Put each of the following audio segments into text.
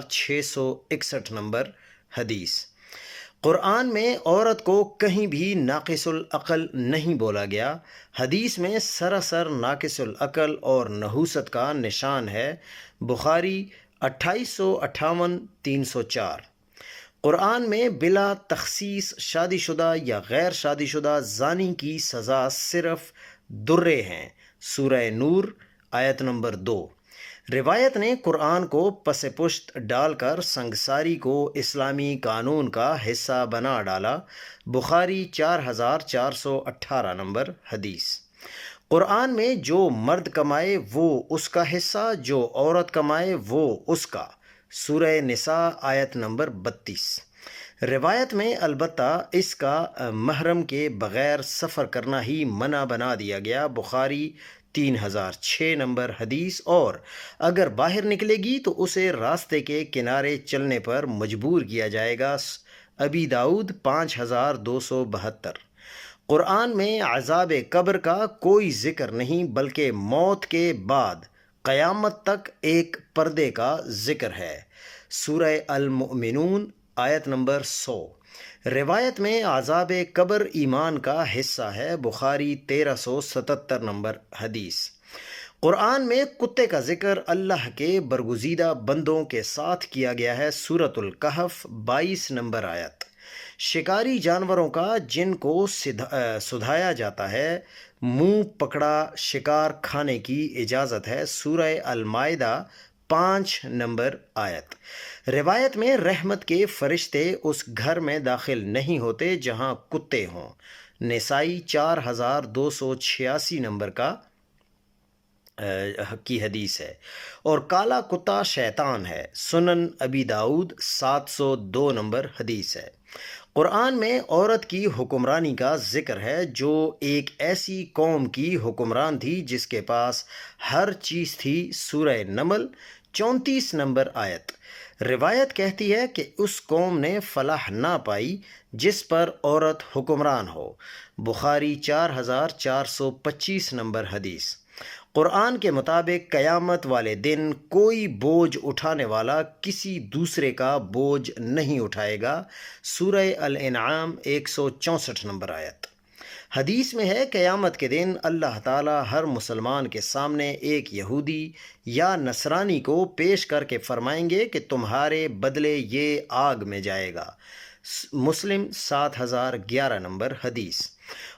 661 number حدیث۔ قرآن میں عورت کو کہیں بھی ناقص العقل نہیں بولا گیا۔ حدیث میں سراسر ناقص العقل اور نحوست کا نشان ہے۔ بخاری 2858 304۔ قرآن میں بلا تخصیص شادی شدہ یا غیر شادی شدہ زانی کی سزا صرف درے ہیں۔ سورہ نور آیت نمبر 2۔ روایت نے قرآن کو پس پشت ڈال کر سنگساری کو اسلامی قانون کا حصہ بنا ڈالا۔ بخاری 4418 نمبر حدیث۔ قرآن میں جو مرد کمائے وہ اس کا حصہ، جو عورت کمائے وہ اس کا۔ سورہ نساء آیت نمبر 32۔ روایت میں البتہ اس کا محرم کے بغیر سفر کرنا ہی منع بنا دیا گیا۔ بخاری 3006 نمبر حدیث۔ اور اگر باہر نکلے گی تو اسے راستے کے کنارے چلنے پر مجبور کیا جائے گا۔ ابی داؤد 5272۔ قرآن میں عذاب قبر کا کوئی ذکر نہیں، بلکہ موت کے بعد قیامت تک ایک پردے کا ذکر ہے۔ سورہ المؤمنون آیت نمبر 100۔ روایت میں عذاب قبر ایمان کا حصہ ہے۔ بخاری 1377 نمبر حدیث۔ قرآن میں کتے کا ذکر اللہ کے برگزیدہ بندوں کے ساتھ کیا گیا ہے۔ سورۃ الکہف 22 نمبر آیت۔ شکاری جانوروں کا جن کو سدھایا جاتا ہے، منہ پکڑا شکار کھانے کی اجازت ہے۔ سورہ المائدہ 5 نمبر آیت۔ روایت میں رحمت کے فرشتے اس گھر میں داخل نہیں ہوتے جہاں کتے ہوں۔ نسائی 4286 نمبر کی حدیث ہے۔ اور کالا کتا شیطان ہے۔ سنن ابی داؤد 702 نمبر حدیث ہے۔ قرآن میں عورت کی حکمرانی کا ذکر ہے، جو ایک ایسی قوم کی حکمران تھی جس کے پاس ہر چیز تھی۔ سورہ نمل 34 نمبر آیت۔ روایت کہتی ہے کہ اس قوم نے فلاح نہ پائی جس پر عورت حکمران ہو۔ بخاری 4425 نمبر حدیث۔ قرآن کے مطابق قیامت والے دن کوئی بوجھ اٹھانے والا کسی دوسرے کا بوجھ نہیں اٹھائے گا۔ سورہ الانعام 164 نمبر آیت۔ حدیث میں ہے قیامت کے دن اللہ تعالیٰ ہر مسلمان کے سامنے ایک یہودی یا نصرانی کو پیش کر کے فرمائیں گے کہ تمہارے بدلے یہ آگ میں جائے گا۔ مسلم 7011 نمبر حدیث۔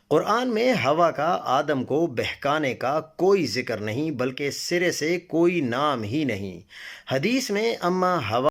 قرآن میں ہوا کا آدم کو بہکانے کا کوئی ذکر نہیں، بلکہ سرے سے کوئی نام ہی نہیں۔ حدیث میں اما ہوا